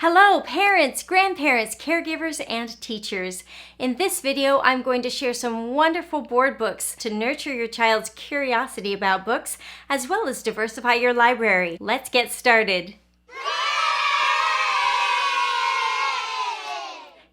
Hello parents, grandparents, caregivers, and teachers. In this video, I'm going to share some wonderful board books to nurture your child's curiosity about books, as well as diversify your library. Let's get started.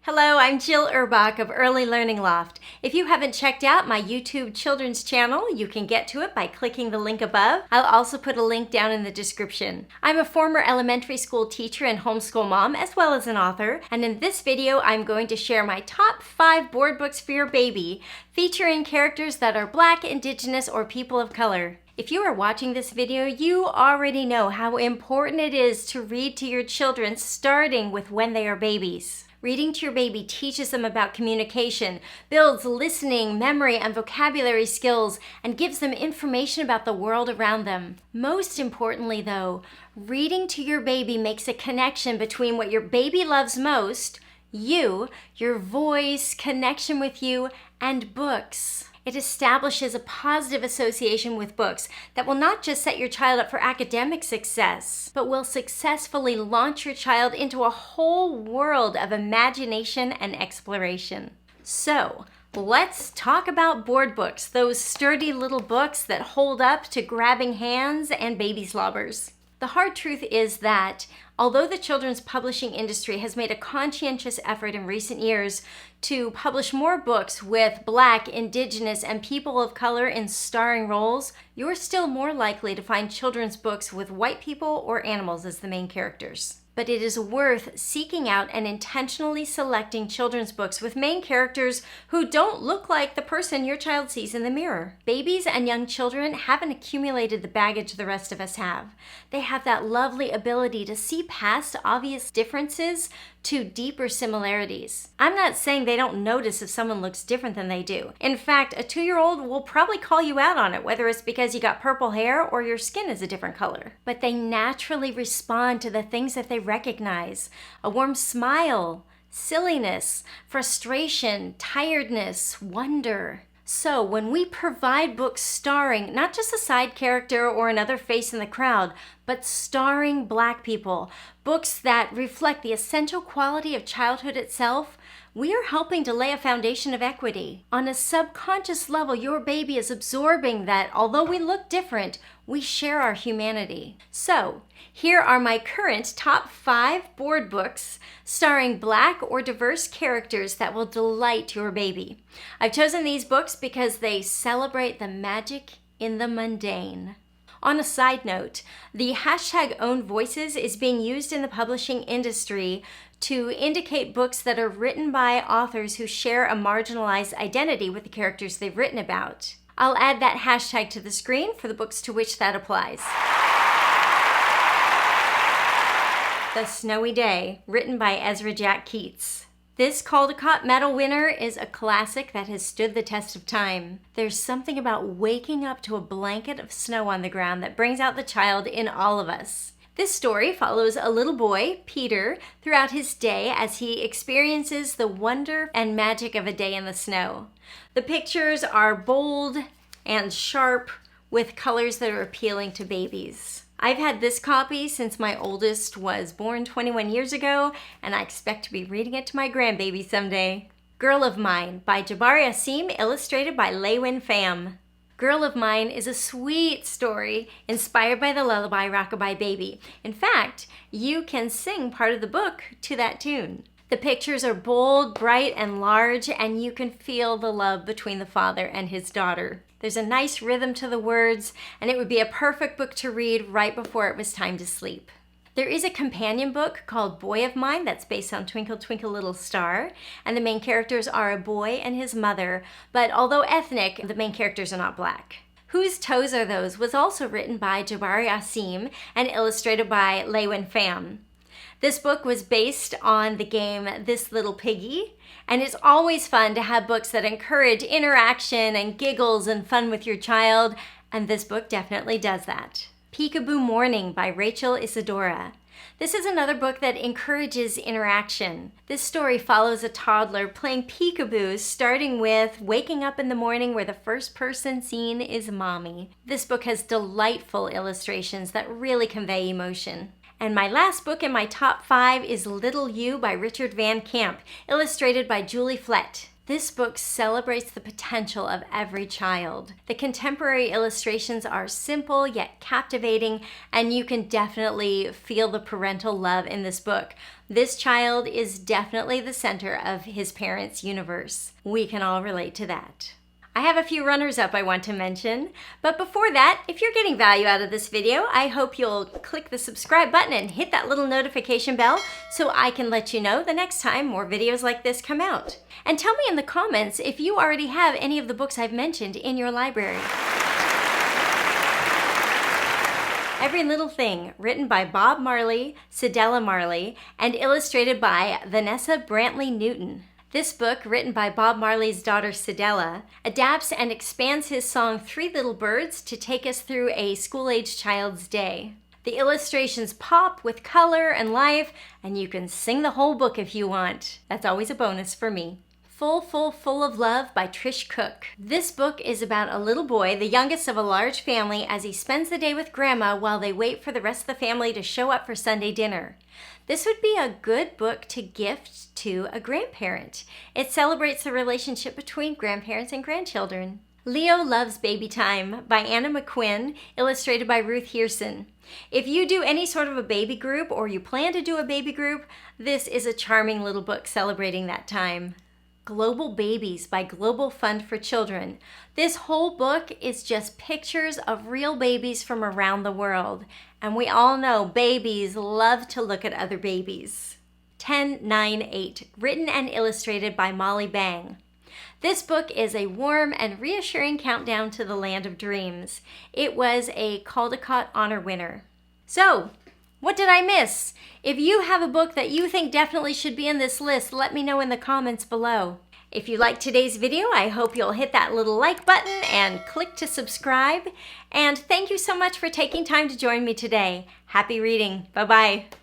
Hello, I'm Jill Urbach of Early Learning Loft. If you haven't checked out my YouTube children's channel, you can get to it by clicking the link above. I'll also put a link down in the description. I'm a former elementary school teacher and homeschool mom, as well as an author, and in this video, I'm going to share my top 5 board books for your baby, featuring characters that are Black, Indigenous, or people of color. If you are watching this video, you already know how important it is to read to your children starting with when they are babies. Reading to your baby teaches them about communication, builds listening, memory, and vocabulary skills, and gives them information about the world around them. Most importantly, though, reading to your baby makes a connection between what your baby loves most, you, your voice, connection with you, and books. It establishes a positive association with books that will not just set your child up for academic success, but will successfully launch your child into a whole world of imagination and exploration. So, let's talk about board books, those sturdy little books that hold up to grabbing hands and baby slobbers. The hard truth is that although the children's publishing industry has made a conscientious effort in recent years to publish more books with Black, Indigenous, and people of color in starring roles, you're still more likely to find children's books with white people or animals as the main characters. But it is worth seeking out and intentionally selecting children's books with main characters who don't look like the person your child sees in the mirror. Babies and young children haven't accumulated the baggage the rest of us have. They have that lovely ability to see past obvious differences to deeper similarities. I'm not saying they don't notice if someone looks different than they do. In fact, a 2-year-old will probably call you out on it, whether it's because you got purple hair or your skin is a different color. But they naturally respond to the things that they recognize. A warm smile, silliness, frustration, tiredness, wonder. So when we provide books starring not just a side character or another face in the crowd, but starring Black people, books that reflect the essential quality of childhood itself, we are helping to lay a foundation of equity. On a subconscious level, your baby is absorbing that although we look different, we share our humanity. So, here are my current top 5 board books starring Black or diverse characters that will delight your baby. I've chosen these books because they celebrate the magic in the mundane. On a side note, the hashtag ownvoices is being used in the publishing industry to indicate books that are written by authors who share a marginalized identity with the characters they've written about. I'll add that hashtag to the screen for the books to which that applies. The Snowy Day, written by Ezra Keats. This Caldecott Medal winner is a classic that has stood the test of time. There's something about waking up to a blanket of snow on the ground that brings out the child in all of us. This story follows a little boy, Peter, throughout his day as he experiences the wonder and magic of a day in the snow. The pictures are bold and sharp with colors that are appealing to babies. I've had this copy since my oldest was born 21 years ago, and I expect to be reading it to my grandbaby someday. Girl of Mine by Jabari Asim, illustrated by Lewin Pham. Girl of Mine is a sweet story inspired by the lullaby Rockabye Baby. In fact, you can sing part of the book to that tune. The pictures are bold, bright, and large, and you can feel the love between the father and his daughter. There's a nice rhythm to the words, and it would be a perfect book to read right before it was time to sleep. There is a companion book called Boy of Mine that's based on Twinkle Twinkle Little Star, and the main characters are a boy and his mother, but although ethnic, the main characters are not Black. Whose Toes Are Those was also written by Jabari Asim and illustrated by Lewin Pham. This book was based on the game This Little Piggy, and it's always fun to have books that encourage interaction and giggles and fun with your child, and this book definitely does that. Peekaboo Morning by Isadora. This is another book that encourages interaction. This story follows a toddler playing peekaboo, starting with waking up in the morning where the first person seen is mommy. This book has delightful illustrations that really convey emotion. And my last book in my top 5 is Little You by Richard Van Kamp, illustrated by Julie Flett. This book celebrates the potential of every child. The contemporary illustrations are simple yet captivating, and you can definitely feel the parental love in this book. This child is definitely the center of his parents' universe. We can all relate to that. I have a few runners-up I want to mention, but before that, if you're getting value out of this video, I hope you'll click the subscribe button and hit that little notification bell so I can let you know the next time more videos like this come out. And tell me in the comments if you already have any of the books I've mentioned in your library. Every Little Thing, written by Bob Marley, Cedella Marley, and illustrated by Vanessa Brantley Newton. This book, written by Bob Marley's daughter Cedella, adapts and expands his song Three Little Birds to take us through a school-age child's day. The illustrations pop with color and life, and you can sing the whole book if you want. That's always a bonus for me. Full of Love by Trish Cooke. This book is about a little boy, the youngest of a large family, as he spends the day with Grandma while they wait for the rest of the family to show up for Sunday dinner. This would be a good book to gift to a grandparent. It celebrates the relationship between grandparents and grandchildren. Leo Loves Baby Time by Anna McQuinn, illustrated by Ruth Hearson. If you do any sort of a baby group or you plan to do a baby group, this is a charming little book celebrating that time. Global Babies by Global Fund for Children. This whole book is just pictures of real babies from around the world. And we all know babies love to look at other babies. 1098, written and illustrated by Molly Bang. This book is a warm and reassuring countdown to the land of dreams. It was a Caldecott Honor winner. So, what did I miss? If you have a book that you think definitely should be in this list, let me know in the comments below. If you liked today's video, I hope you'll hit that little like button and click to subscribe. And thank you so much for taking time to join me today. Happy reading. Bye-bye.